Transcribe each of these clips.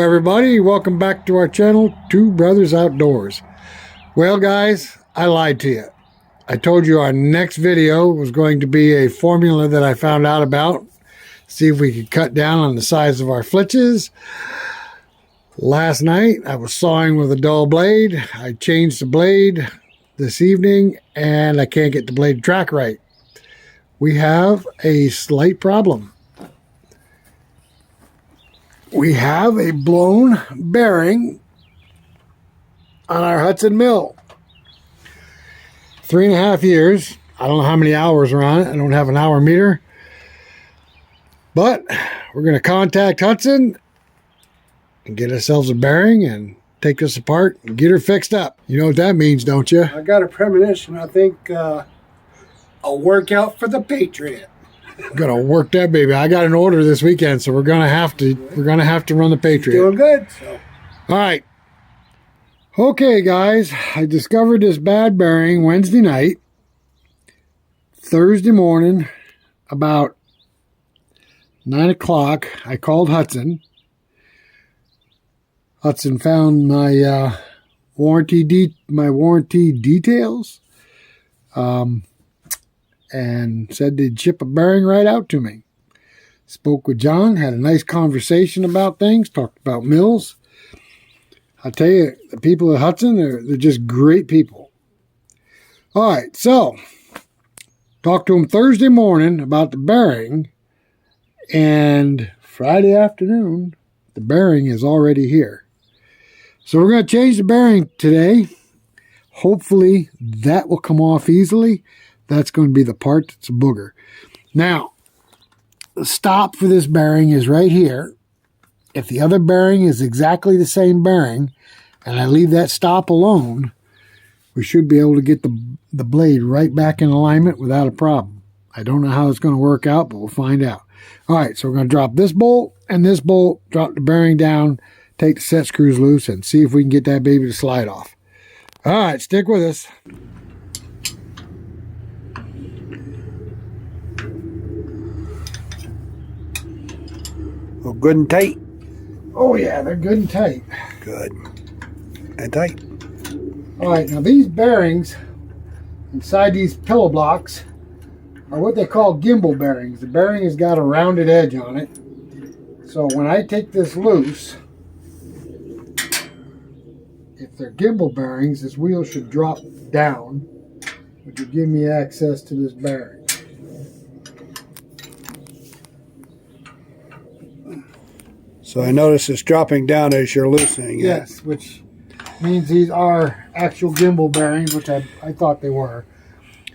everybody, welcome back to our channel, Two Brothers Outdoors. Well guys, I lied to you. I told you our next video was going to be a formula that I found out about. See if we could cut down on the size of our flitches. Last night I was sawing with a dull blade. I changed the blade this evening and I can't get the blade to track right. We have a slight problem. We have a blown bearing on our Hud-son mill. 3.5 years. I don't know how many hours are on it. I don't have an hour meter. But we're going to contact Hud-son and get ourselves a bearing and take this apart and get her fixed up. You know what that means, don't you? I got a premonition. I think a workout for the Patriot. Gonna work that baby. I got an order this weekend, so we're gonna have to run the Patriot. Doing good. So. All right. Okay, guys. I discovered this bad bearing Wednesday night. Thursday morning, about 9 o'clock, I called Hud-son. Hud-son found my warranty details. And said they'd ship a bearing right out to me. Spoke with John, had a nice conversation about things, talked about mills. I tell you, the people at Hud-son, they're just great people. All right, so talked to them Thursday morning about the bearing, and Friday afternoon, the bearing is already here. So we're going to change the bearing today. Hopefully that will come off easily. That's going to be the part that's a booger. Now, the stop for this bearing is right here. If the other bearing is exactly the same bearing, and I leave that stop alone, we should be able to get the blade right back in alignment without a problem. I don't know how it's going to work out, but we'll find out. All right, so we're going to drop this bolt and this bolt, drop the bearing down, take the set screws loose, and see if we can get that baby to slide off. All right, stick with us. Well, good and tight. Oh yeah, they're good and tight. Good and tight. All right, now these bearings inside these pillow blocks are what they call gimbal bearings. The bearing has got a rounded edge on it. So when I take this loose, if they're gimbal bearings, this wheel should drop down, which would give me access to this bearing. So I notice it's dropping down as you're loosening it. Yes, which means these are actual gimbal bearings, which I thought they were.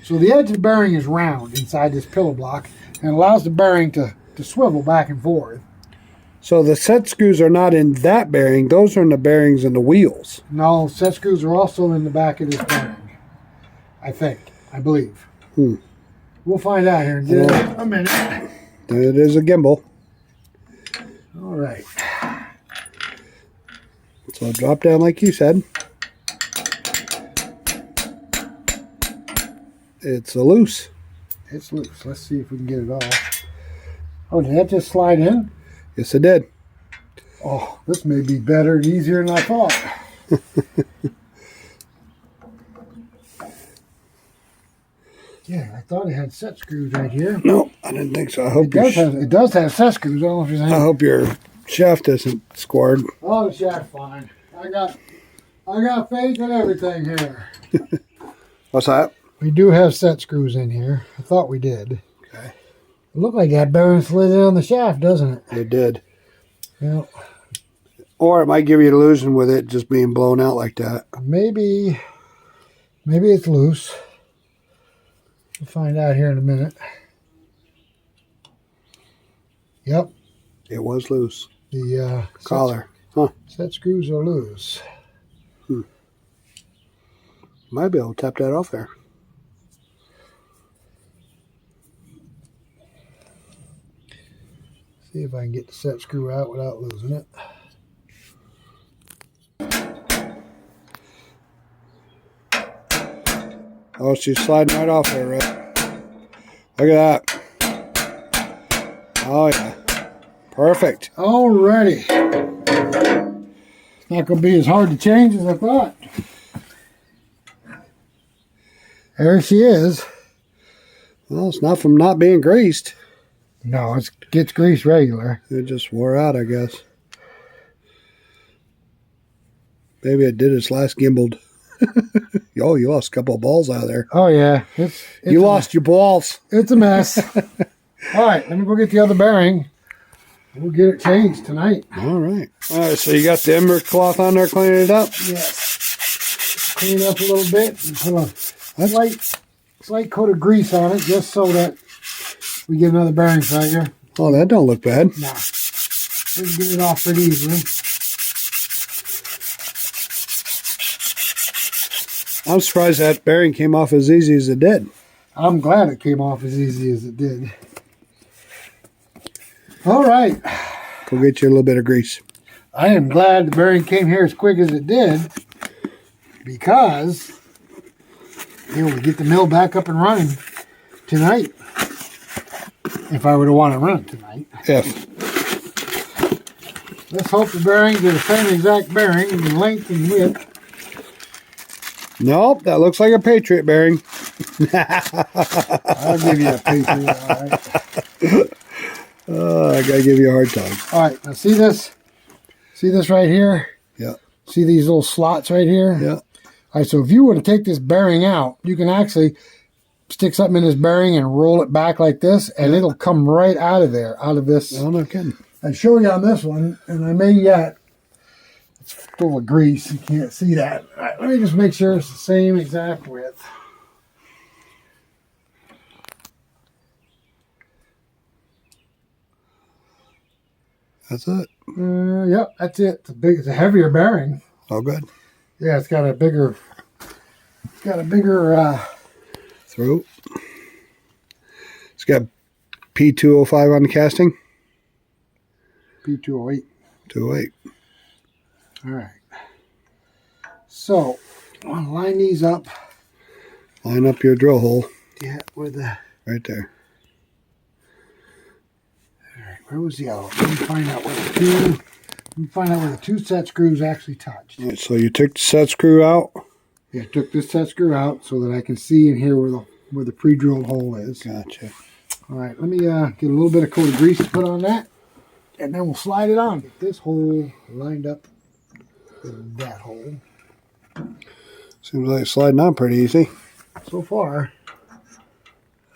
So the edge of the bearing is round inside this pillow block and allows the bearing to swivel back and forth. So the set screws are not in that bearing. Those are in the bearings in the wheels. No, set screws are also in the back of this bearing. I believe. We'll find out here in just a minute. It is a gimbal. All right. So drop down like you said. It's loose. It's loose. Let's see if we can get it off. Oh, did that just slide in? Yes, it did. Oh, this may be better and easier than I thought. Yeah, I thought it had set screws right here. No, I didn't think so. I hope it does have set screws. I don't know if you're saying. I hope your shaft isn't scored. Oh, the shaft's fine. I got faith in everything here. What's that? We do have set screws in here. I thought we did. Okay. It looked like that bearing slid in on the shaft, doesn't it? It did. Yeah. Or it might give you an illusion with it just being blown out like that. Maybe it's loose. We'll find out here in a minute. Yep. It was loose. The collar. Set screws are loose. Might be able to tap that off there. See if I can get the set screw out without losing it. Oh, she's sliding right off there, Rick. Look at that. Oh, yeah. Perfect. Alrighty. Not going to be as hard to change as I thought. There she is. Well, it's not from not being greased. No, it gets greased regular. It just wore out, I guess. Maybe it did its last gimbaled. Oh, you lost a couple of balls out of there. Oh, yeah. You lost your balls. It's a mess. All right, let me go get the other bearing. We'll get it changed tonight. All right. All right, so you got the ember cloth on there cleaning it up? Yes. Clean it up a little bit and put a slight coat of grease on it just so that we get another bearing failure. Oh, that don't look bad. No. We can get it off pretty easily. I'm surprised that bearing came off as easy as it did. I'm glad it came off as easy as it did. All right. Go get you a little bit of grease. I am glad the bearing came here as quick as it did because we get the mill back up and running tonight. If I were to want to run it tonight. If. Let's hope the bearings are the same exact bearing in length and width. Nope, that looks like a Patriot bearing. I'll give you a Patriot, all right. I gotta give you a hard time. All right, now see this? See this right here? Yeah. See these little slots right here? Yeah. All right, so if you were to take this bearing out, you can actually stick something in this bearing and roll it back like this, and it'll come right out of there, out of this. Oh, no kidding. I show you on this one, and I may yet. It's full of grease. You can't see that. All right, let me just make sure it's the same exact width. That's it. Yep, that's it. It's a heavier bearing. Oh, good. Yeah, it's got a bigger Throat. It's got P205 on the casting. P208. 208. All right. So, I want to line these up. Line up your drill hole. Yeah, with the... Right there. All right, where was the other one? Let me find out where the two set screws actually touched. All right, so you took the set screw out. Yeah, I took this set screw out so that I can see in here where the pre-drilled hole is. Gotcha. All right, let me get a little bit of coat of grease to put on that, and then we'll slide it on. Get this hole lined up with that hole. Seems like it's sliding on pretty easy. So far.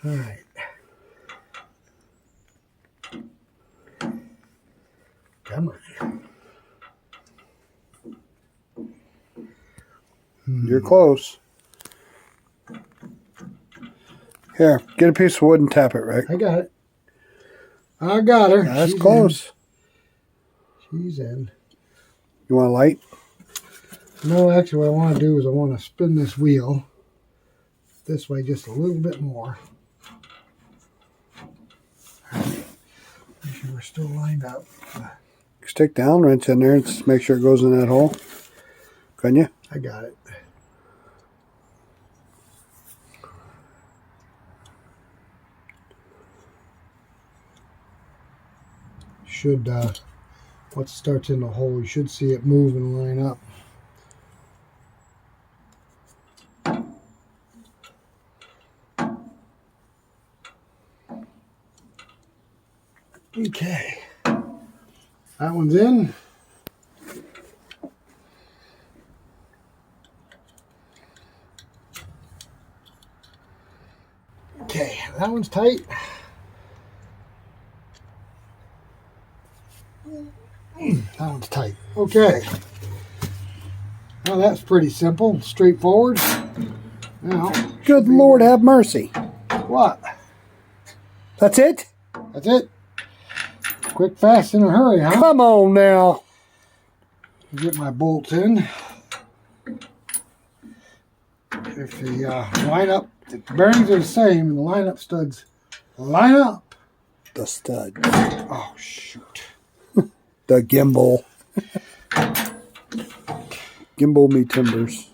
All right. Come on. You're close. Here, get a piece of wood and tap it, Rick. I got it. I got her. That's She's close. In. She's in. You want a light? No, actually what I want to do is I want to spin this wheel this way just a little bit more. Make sure we're still lined up. Stick down, wrench in there, and just make sure it goes in that hole. Can you? I got it. Should, once it starts in the hole, you should see it move and line up. Okay. That one's in. Okay, that one's tight. That one's tight. Okay. Now that's pretty simple, straightforward. Now, Good Lord have mercy. what? That's it? That's it. Quick, fast, in a hurry, huh? Come on now. Get my bolts in. If the lineup, if the bearings are the same and the lineup studs line up. The stud. Oh, shoot. The gimbal. Gimbal me timbers.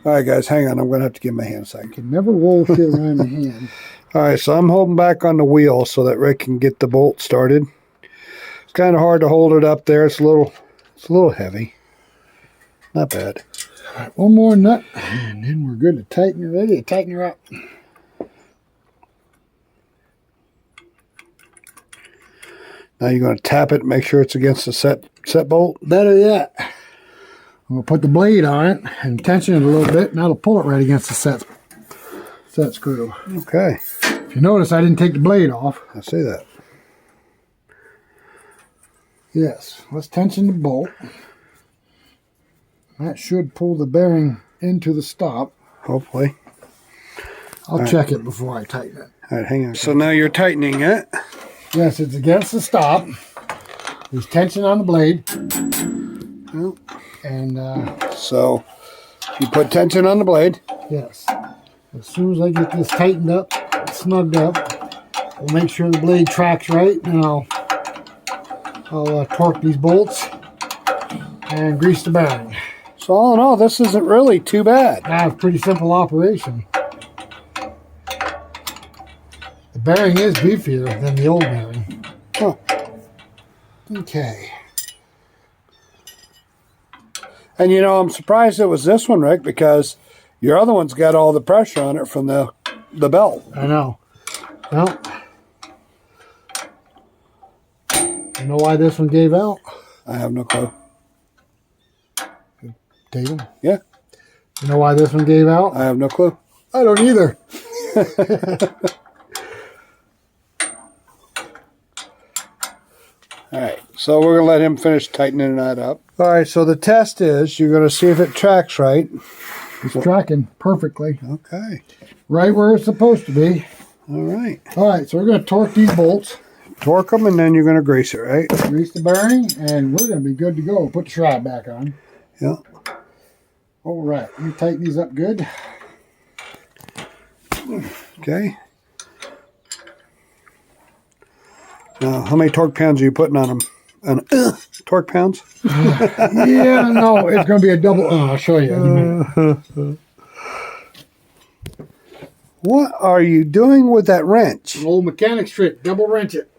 All right, guys, hang on. I'm going to have to give my hand a second. Can never roll shit around the hand. All right, so I'm holding back on the wheel so that Rick can get the bolt started. It's kind of hard to hold it up there. It's a little It's a little heavy. Not bad. All right, one more nut, and then we're good to tighten it. Ready to tighten her up. Now you're going to tap it and make sure it's against the set bolt. Better yet, I'm going to put the blade on it and tension it a little bit, and that'll pull it right against the set screw. Okay. If you notice, I didn't take the blade off. I see that. Yes, let's tension the bolt. That should pull the bearing into the stop. Hopefully. I'll check it before I tighten it. All right, hang on. So now you're tightening it. Yes, it's against the stop. There's tension on the blade. And so you put tension on the blade. yes. As soon as I get this tightened up, snugged up, we'll make sure the blade tracks right, and I'll torque these bolts and grease the bearing. So all in all, this isn't really too bad. That's a pretty simple operation. The bearing is beefier than the old bearing. Huh. Okay. And you know, I'm surprised it was this one, Rick, because your other one's got all the pressure on it from the belt. I know. Well, you know why this one gave out? I have no clue. David? Yeah. You know why this one gave out? I have no clue. I don't either. All right, so we're going to let him finish tightening that up. All right, so the test is you're going to see if it tracks right. It's tracking perfectly. Okay. Right where it's supposed to be. All right. All right, so we're going to torque these bolts. Torque them, and then you're going to grease it, right? Grease the bearing, and we're going to be good to go. Put the shroud back on. Yeah. All right, let me tighten these up good. Okay. Now, how many torque pounds are you putting on them? Torque pounds? Yeah, no, it's going to be a double. I'll show you. What are you doing with that wrench? An old mechanic's trick. Double wrench it.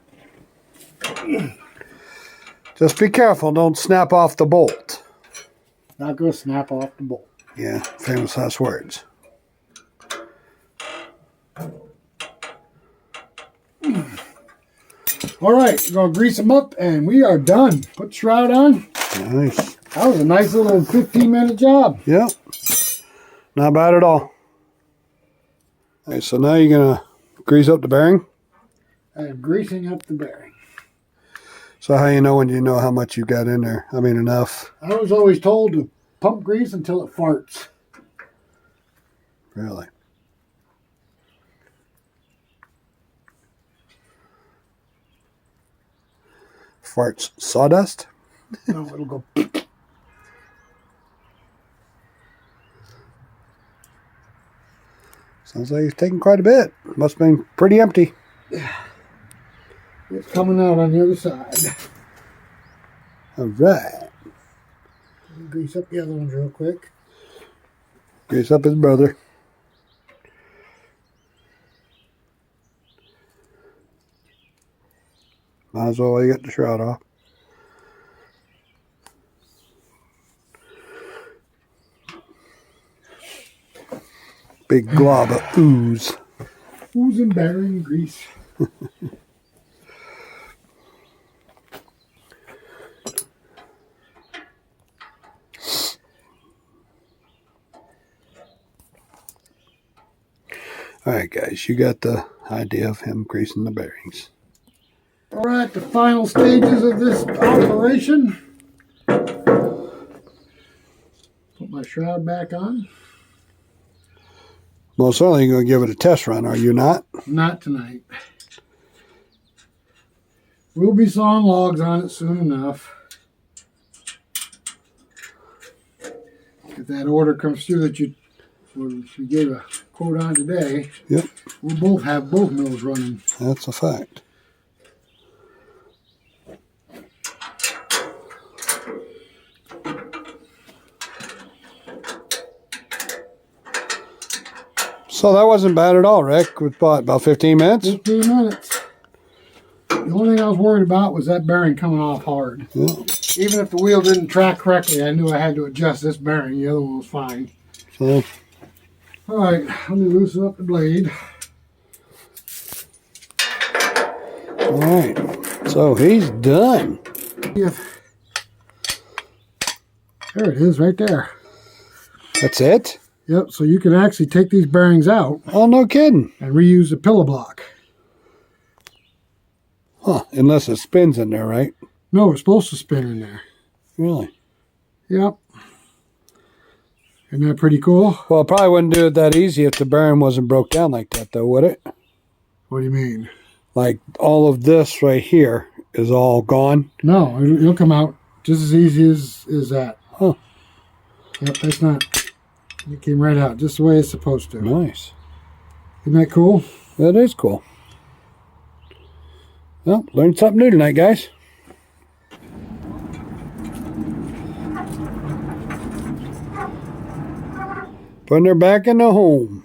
Just be careful. Don't snap off the bolt. Not going to snap off the bolt. Yeah, famous last words. All right, we're going to grease them up, and we are done. Put the shroud on. Nice. That was a nice little 15-minute job. Yep. Not bad at all. All right, so now you're going to grease up the bearing. I am greasing up the bearing. So how you know when you know how much you got in there? I mean, enough. I was always told to pump grease until it farts. Really? Farts sawdust? No, it'll go. Sounds like it's taking quite a bit. Must have been pretty empty. It's coming out on the other side. All right. Grease up the other ones real quick. Grease up his brother. Might as well get the shroud off. Big glob of ooze. Ooze and bearing grease. All right, guys, you got the idea of him greasing the bearings. All right, the final stages of this operation. Put my shroud back on. Most certainly you're going to give it a test run, are you not? Not tonight. We'll be sawing logs on it soon enough. If that order comes through that you gave a quote on today, Yep, we'll both have both mills running. that's a fact. So that wasn't bad at all, Rick. With what, about 15 minutes? 15 minutes. The The only thing I was worried about was that bearing coming off hard. Yeah. Even if the wheel didn't track correctly, I knew I had to adjust this bearing. The other one was fine. So, all right, let me loosen up the blade. all right. So he's done. There it is right there. That's it? Yep, so you can actually take these bearings out. Oh, no kidding. And reuse the pillow block. Huh, unless it spins in there, right? No, it's supposed to spin in there. Really? Yep. Isn't that pretty cool? Well, it probably wouldn't do it that easy if the bearing wasn't broke down like that, though, would it? What do you mean? Like all of this right here is all gone? No, it'll come out just as easy as that. Huh. Yep, that's not... It came right out just the way it's supposed to. Nice. Isn't that cool? That is cool. Well, learned something new tonight, guys. Putting her back in the home.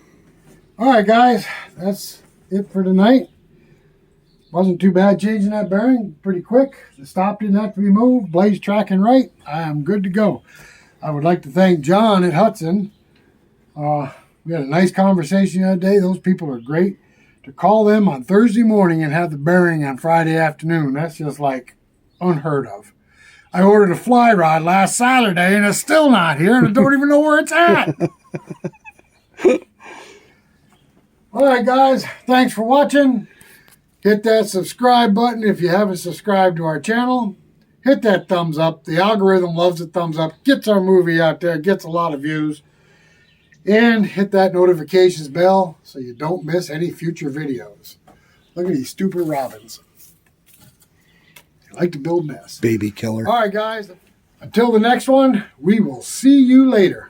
All right, guys. That's it for tonight. Wasn't too bad changing that bearing. Pretty quick. The stop didn't have to be moved. Blade's tracking right. I am good to go. I would like to thank John at Hud-son. We had a nice conversation the other day. Those people are great. To call them on Thursday morning and have the bearing on Friday afternoon, that's just like unheard of. I ordered a fly rod last Saturday and it's still not here and I don't even know where it's at. All right, guys. Thanks for watching. Hit that subscribe button if you haven't subscribed to our channel. Hit that thumbs up. The algorithm loves a thumbs up. Gets our movie out there. Gets a lot of views. And hit that notifications bell so you don't miss any future videos. Look at these stupid robins. They like to build nests. Baby killer. All right, guys. Until the next one, we will see you later.